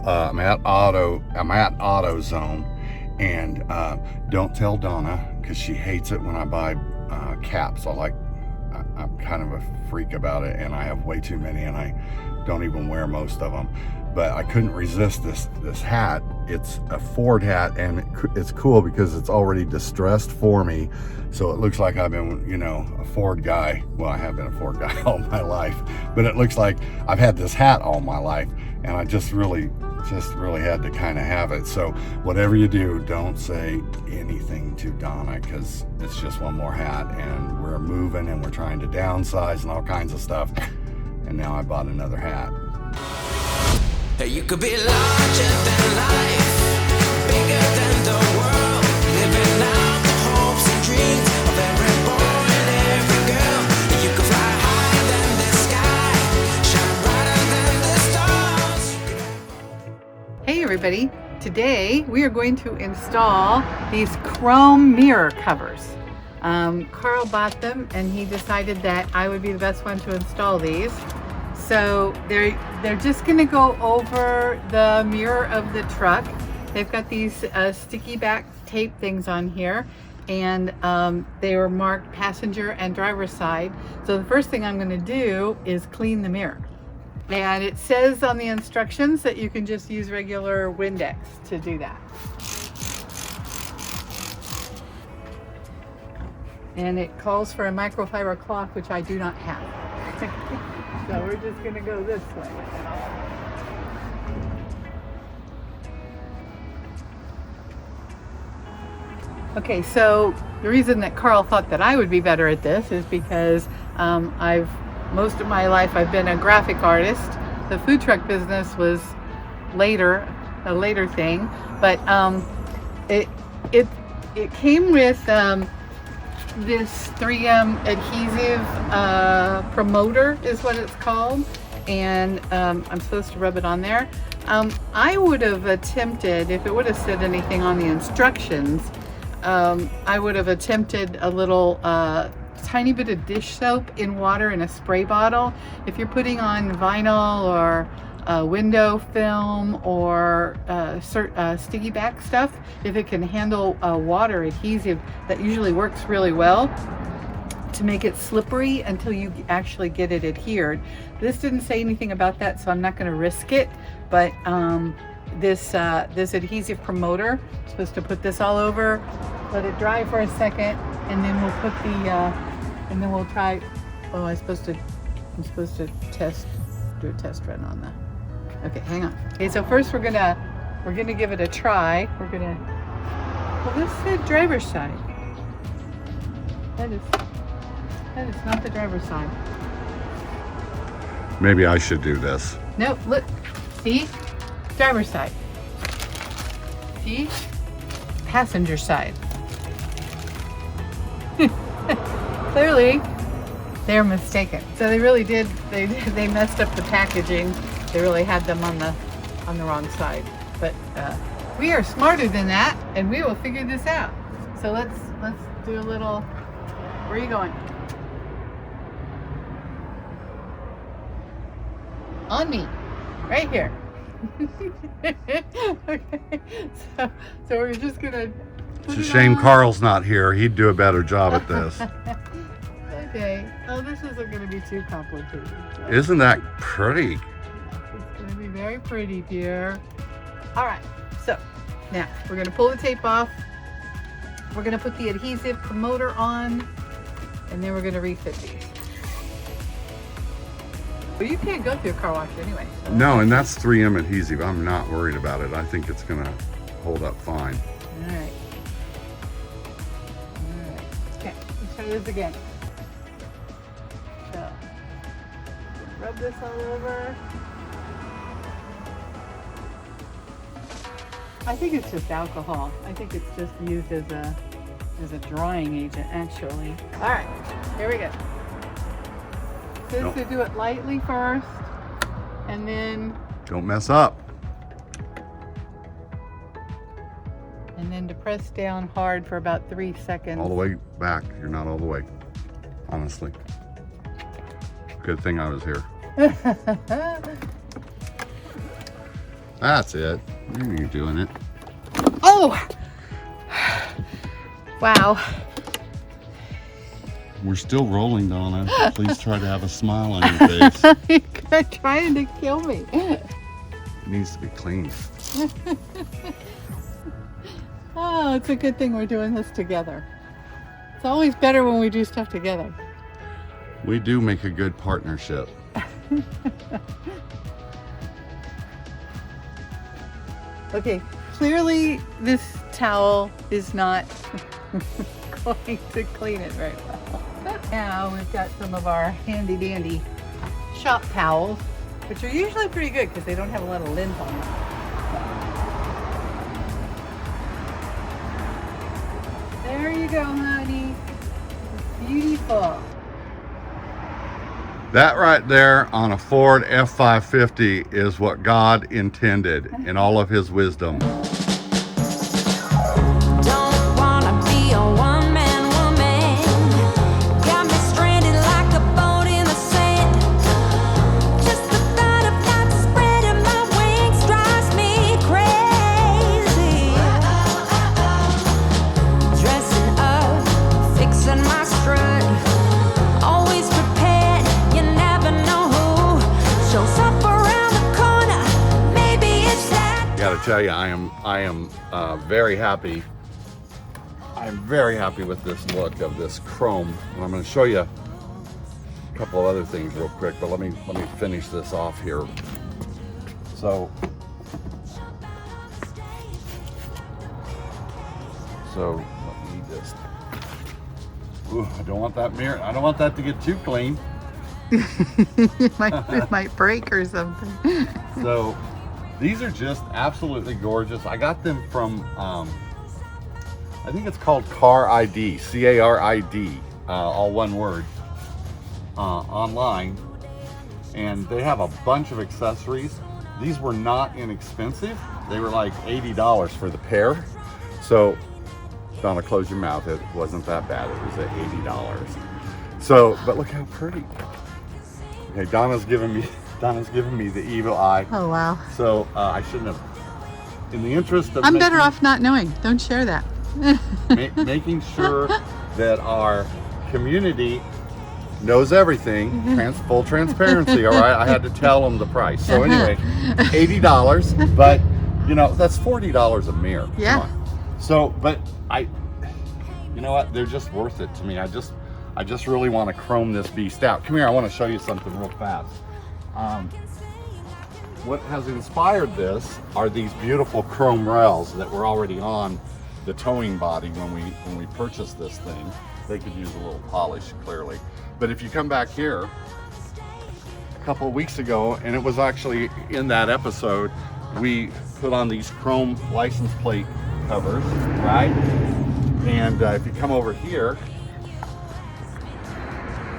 I'm at AutoZone, and don't tell Donna because she hates it when I buy caps. I'm kind of a freak about it, and I have way too many, and I don't even wear most of them. But I couldn't resist this hat. It's a Ford hat, and it's cool because it's already distressed for me, so it looks like I've been, a Ford guy. Well, I have been a Ford guy all my life, but it looks like I've had this hat all my life, and I just really had to kind of have it. So whatever you do, don't say anything to Donna, because it's just one more hat, and we're moving and we're trying to downsize and all kinds of stuff, and now I bought another hat. You could be larger than life, bigger than the world, living out the hopes and dreams of every boy and every girl. You could fly higher than the sky, shine brighter than the stars. Hey everybody, today we are going to install these chrome mirror covers. Carl bought them and he decided that I would be the best one to install these. So they're just going to go over the mirror of the truck. They've got these sticky back tape things on here, and they were marked passenger and driver's side. So the first thing I'm going to do is clean the mirror. And it says on the instructions that you can just use regular Windex to do that. And it calls for a microfiber cloth, which I do not have. So we're just going to go this way. Okay, so the reason that Carl thought that I would be better at this is because most of my life I've been a graphic artist. The food truck business was a later thing, but it came with this 3M adhesive promoter is what it's called, and I'm supposed to rub it on there. I would have attempted, if it would have said anything on the instructions, I would have attempted a little tiny bit of dish soap in water in a spray bottle. If you're putting on vinyl or window film or sticky back stuff, if it can handle water adhesive, that usually works really well to make it slippery until you actually get it adhered. This didn't say anything about that, so I'm not going to risk it, but this adhesive promoter, I'm supposed to put this all over, let it dry for a second, and then we'll put and then we'll try. Oh, I'm supposed to do a test run on that. Okay, hang on. Okay, so first we're gonna give it a try. Well, this said driver's side. That is not the driver's side. Maybe I should do this. No, look, see, driver's side. See, passenger side. Clearly, they're mistaken. So they really did. They messed up the packaging. They really had them on the wrong side. But we are smarter than that, and we will figure this out. So let's do a little. Where are you going? On me, right here. Okay. So we're just gonna. It's a shame Carl's not here. He'd do a better job at this. Okay. Oh, this isn't going to be too complicated. So. Isn't that pretty? It's going to be very pretty, dear. All right. So now we're going to pull the tape off. We're going to put the adhesive promoter on, and then we're going to refit these. But you can't go through a car wash anyway. So No, and that's 3M adhesive. I'm not worried about it. I think it's going to hold up fine. All right. Okay, let's try this again. So, rub this all over. I think it's just alcohol. I think it's just used as a drying agent, actually. All right, here we go. Just to do it lightly first, and then. Don't mess up. And then to press down hard for about 3 seconds. All the way back. You're not all the way. Honestly. Good thing I was here. That's it. You're doing it. Oh! Wow. We're still rolling, Donna. Please try to have a smile on your face. You're trying to kill me. It needs to be clean. Oh, it's a good thing we're doing this together. It's always better when we do stuff together. We do make a good partnership. Okay, clearly this towel is not going to clean it very well. Now we've got some of our handy dandy shop towels, which are usually pretty good because they don't have a lot of lint on them. There you go, honey. It's beautiful. That right there on a Ford F550 is what God intended in all of his wisdom. Don't wanna be a one-man woman. Got me stranded like a boat in the sand. Just the thought of not spreading my wings drives me crazy. Dressing up, fixing my strut. Always prepared, you never know who shows up around the corner. Maybe it's that. Gotta tell you, I am very happy. I'm very happy with this look of this chrome. And I'm going to show you a couple of other things real quick, but let me finish this off here. So let me just. Ooh, I don't want that mirror. I don't want that to get too clean. It might break or something. So these are just absolutely gorgeous. I got them from, I think it's called Car ID, C-A-R-I-D, all one word, online. And they have a bunch of accessories. These were not inexpensive. They were like $80 for the pair. So, Donna, close your mouth. It wasn't that bad. It was at $80. So, but look how pretty. Okay, Donna's giving me the evil eye. Oh, wow. So I shouldn't have. In the interest of I'm better off not knowing. Don't share that. making sure that our community knows everything, full transparency. All right, I had to tell them the price. So anyway, $80, but you know that's $40 a mirror. Yeah. Come on. So, but you know what? They're just worth it to me. I just really want to chrome this beast out. Come here. I want to show you something real fast. What has inspired this are these beautiful chrome rails that were already on the towing body when we purchased this thing. They could use a little polish, clearly. But if you come back here a couple of weeks ago, and it was actually in that episode, we put on these chrome license plate covers, right? And if you come over here,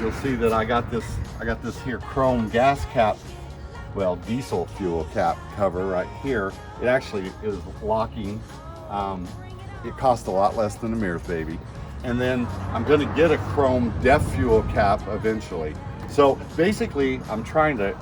you'll see that I got this here chrome gas cap, well, diesel fuel cap cover right here. It actually is locking. It cost a lot less than a mirrors, baby. And then I'm going to get a chrome DEF fuel cap eventually. So basically, I'm trying to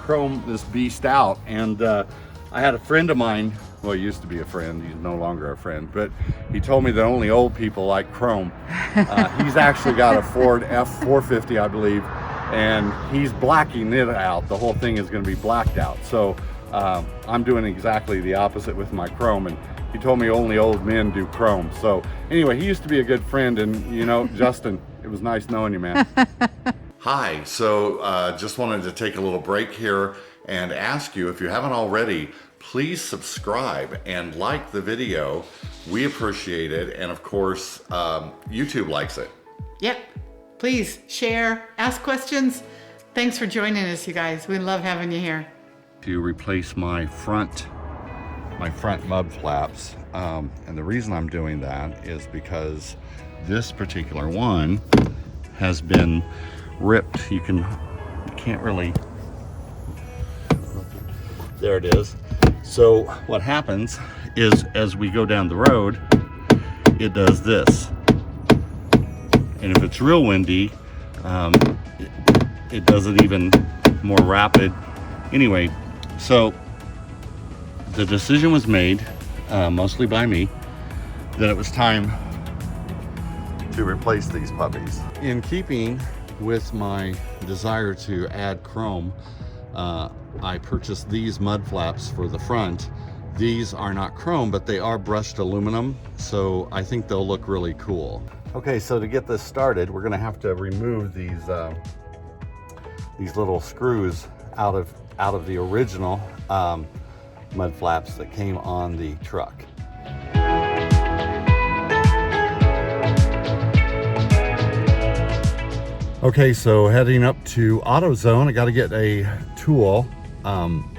chrome this beast out. And I had a friend of mine. Well, he used to be a friend. He's no longer a friend, but he told me that only old people like chrome. He's actually got a Ford F450, I believe, and he's blacking it out. The whole thing is going to be blacked out. So I'm doing exactly the opposite with my chrome, and he told me only old men do chrome. So anyway, he used to be a good friend, and you know, Justin, it was nice knowing you, man. Hi, so just wanted to take a little break here and ask you, if you haven't already, please subscribe and like the video. We appreciate it, and of course, YouTube likes it. Yep. Please share, ask questions. Thanks for joining us, you guys. We love having you here. To replace my front mud flaps, and the reason I'm doing that is because this particular one has been ripped. You can't really. There it is. So what happens is, as we go down the road, it does this. And if it's real windy, it does it even more rapid. Anyway, so the decision was made, mostly by me, that it was time to replace these puppies. In keeping with my desire to add chrome, I purchased these mud flaps for the front. These are not chrome, but they are brushed aluminum, so I think they'll look really cool. Okay, so to get this started, we're gonna have to remove these little screws out of the original mud flaps that came on the truck. Okay, so heading up to AutoZone, I got to get a tool.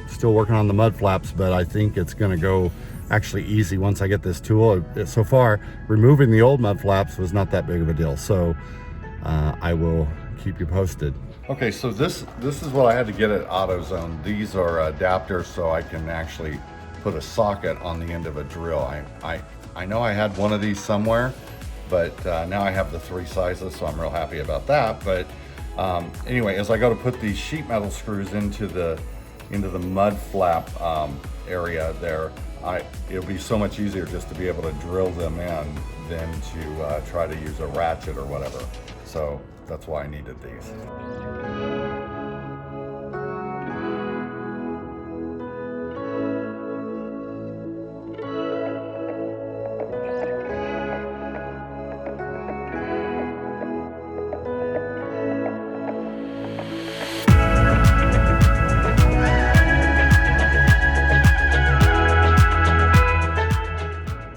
Still working on the mud flaps, but I think it's going to go actually easy once I get this tool. So far, removing the old mud flaps was not that big of a deal, so I will keep you posted. Okay, so this is what I had to get at AutoZone. These are adapters, so I can actually put a socket on the end of a drill. I know I had one of these somewhere, but now I have the 3 sizes, so I'm real happy about that. But anyway, as I go to put these sheet metal screws into the mud flap area there, it'll be so much easier just to be able to drill them in than to try to use a ratchet or whatever. So that's why I needed these.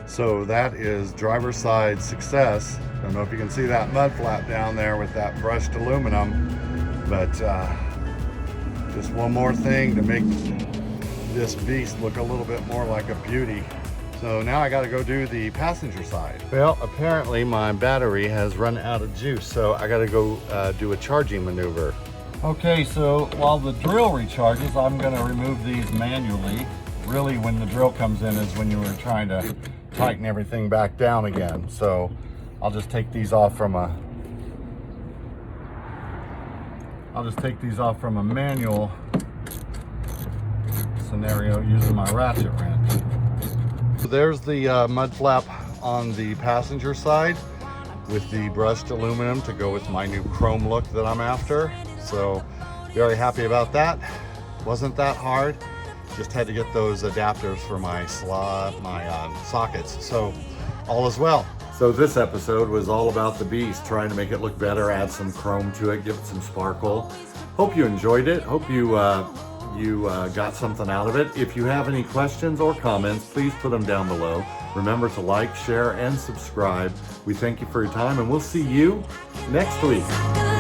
So that is driver's side success. Don't know if you can see that mud flap down there with that brushed aluminum, but just one more thing to make this beast look a little bit more like a beauty. So now I got to go do the passenger side. Well, apparently my battery has run out of juice, so I got to go do a charging maneuver. Okay, so while the drill recharges, I'm going to remove these manually. Really, when the drill comes in is when you were trying to tighten everything back down again. So I'll just take these off from a manual scenario using my ratchet wrench. So there's the mud flap on the passenger side with the brushed aluminum to go with my new chrome look that I'm after. So very happy about that. Wasn't that hard. Just had to get those adapters for my sockets. So all is well. So this episode was all about the beast, trying to make it look better, add some chrome to it, give it some sparkle. Hope you enjoyed it. Hope you got something out of it. If you have any questions or comments, please put them down below. Remember to like, share, and subscribe. We thank you for your time, and we'll see you next week.